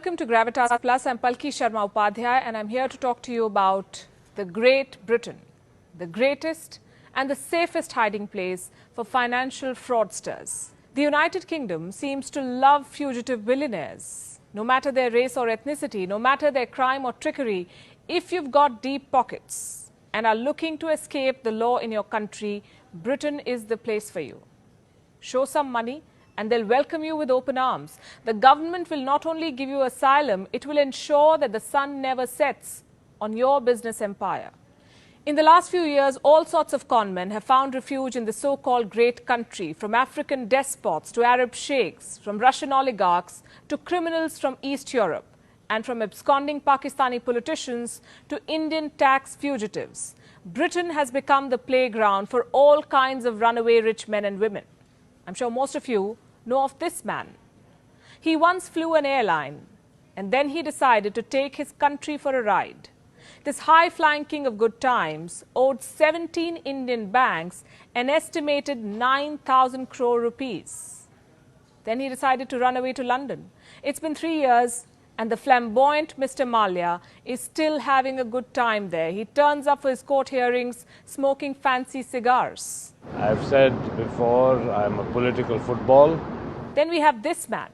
Welcome to Gravitas Plus. I'm Palki Sharma Upadhyay and I'm here to talk to you about the Great Britain, the greatest and the safest hiding place for financial fraudsters. The United Kingdom seems to love fugitive billionaires. No matter their race or ethnicity, no matter their crime or trickery, if you've got deep pockets and are looking to escape the law in your country, Britain is the place for you. Show some money and they'll welcome you with open arms. The government will not only give you asylum, it will ensure that the sun never sets on your business empire. In the last few years, all sorts of conmen have found refuge in the so-called great country, from African despots to Arab sheikhs, from Russian oligarchs to criminals from East Europe, and from absconding Pakistani politicians to Indian tax fugitives. Britain has become the playground for all kinds of runaway rich men and women. I'm sure most of you know of this man. He once flew an airline and then he decided to take his country for a ride. This high-flying king of good times owed 17 Indian banks an estimated 9,000 crore rupees. Then he decided to run away to London. It's been 3 years and the flamboyant Mr. Mallya is still having a good time there. He turns up for his court hearings smoking fancy cigars. I've said before, I'm a political football. Then we have this man,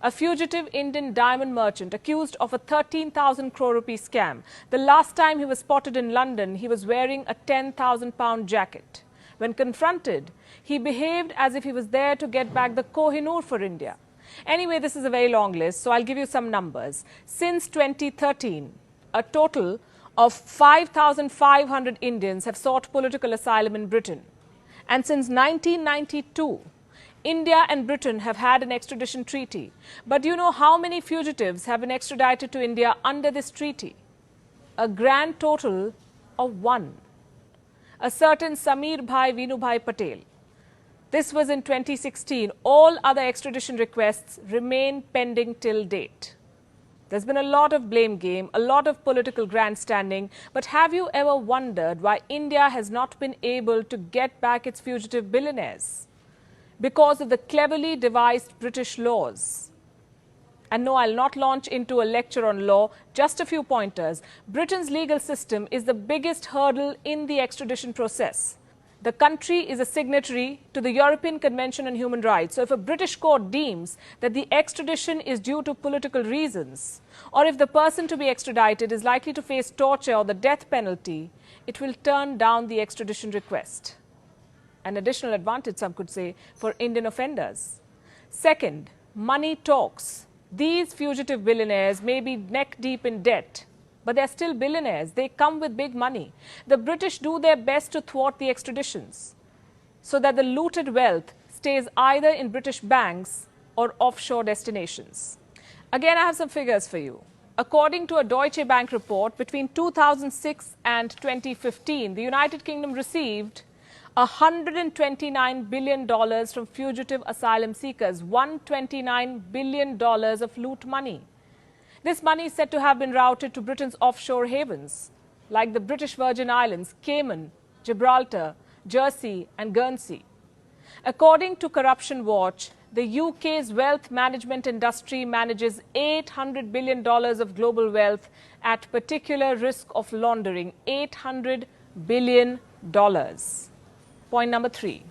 a fugitive Indian diamond merchant accused of a 13,000 crore rupee scam. The last time he was spotted in London, he was wearing a 10,000 pound jacket. When confronted, he behaved as if he was there to get back the Kohinoor for India. Anyway, this is a very long list, so I'll give you some numbers. Since 2013, a total of 5,500 Indians have sought political asylum in Britain. And since 1992, India and Britain have had an extradition treaty. But do you know how many fugitives have been extradited to India under this treaty? A grand total of 1. A certain Sameer Bhai Vinubhai Patel. This was in 2016. All other extradition requests remain pending till date. There's been a lot of blame game, a lot of political grandstanding, but have you ever wondered why India has not been able to get back its fugitive billionaires? Because of the cleverly devised British laws. And no, I'll not launch into a lecture on law, just a few pointers. Britain's legal system is the biggest hurdle in the extradition process. The country is a signatory to the European Convention on Human Rights. So if a British court deems that the extradition is due to political reasons, or if the person to be extradited is likely to face torture or the death penalty, it will turn down the extradition request. An additional advantage, some could say, for Indian offenders. Second, money talks. These fugitive billionaires may be neck deep in debt, but they're still billionaires. They come with big money. The British do their best to thwart the extraditions so that the looted wealth stays either in British banks or offshore destinations. Again, I have some figures for you. According to a Deutsche Bank report, between 2006 and 2015, the United Kingdom received $129 billion from fugitive asylum seekers, $129 billion of loot money. This money is said to have been routed to Britain's offshore havens, like the British Virgin Islands, Cayman, Gibraltar, Jersey and Guernsey. According to Corruption Watch, the UK's wealth management industry manages $800 billion of global wealth at particular risk of laundering. $800 billion. Point number 3.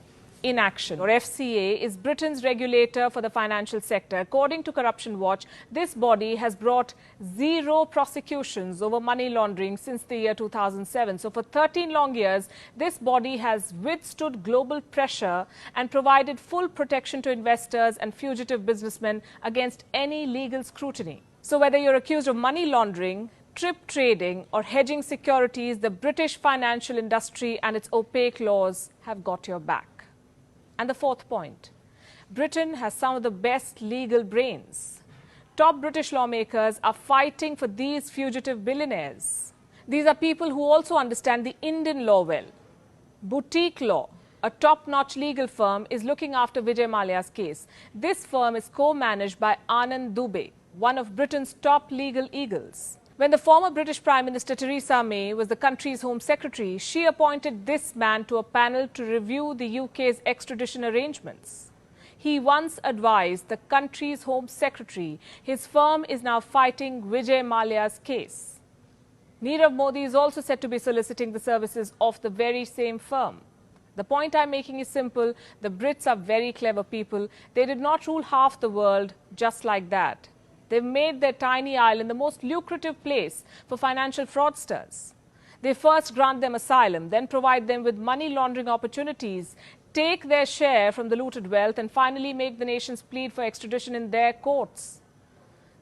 Inaction, or FCA, is Britain's regulator for the financial sector. According to Corruption Watch, this body has brought 0 prosecutions over money laundering since the year 2007. So for 13 long years, this body has withstood global pressure and provided full protection to investors and fugitive businessmen against any legal scrutiny. So whether you're accused of money laundering, trip trading or hedging securities, the British financial industry and its opaque laws have got your back. And the fourth point, Britain has some of the best legal brains. Top British lawmakers are fighting for these fugitive billionaires. These are people who also understand the Indian law well. Boutique Law, a top-notch legal firm, is looking after Vijay Mallya's case. This firm is co-managed by Anand Dubey, one of Britain's top legal eagles. When the former British Prime Minister Theresa May was the country's Home Secretary, she appointed this man to a panel to review the UK's extradition arrangements. he once advised the country's Home Secretary. His firm is now fighting Vijay Mallya's case. Nirav Modi is also said to be soliciting the services of the very same firm. The point I'm making is simple. The Brits are very clever people. They did not rule half the world just like that. They've made their tiny island the most lucrative place for financial fraudsters. They first grant them asylum, then provide them with money laundering opportunities, take their share from the looted wealth, and finally make the nations plead for extradition in their courts.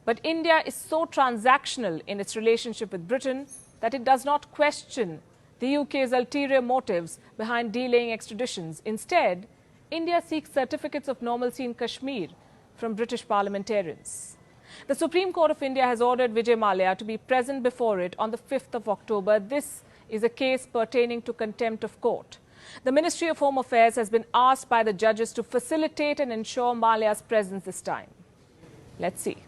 But India is so transactional in its relationship with Britain that it does not question the UK's ulterior motives behind delaying extraditions. Instead, India seeks certificates of normalcy in Kashmir from British parliamentarians. The Supreme Court of India has ordered Vijay Mallya to be present before it on the 5th of October. This is a case pertaining to contempt of court. The Ministry of Home Affairs has been asked by the judges to facilitate and ensure Mallya's presence this time. Let's see.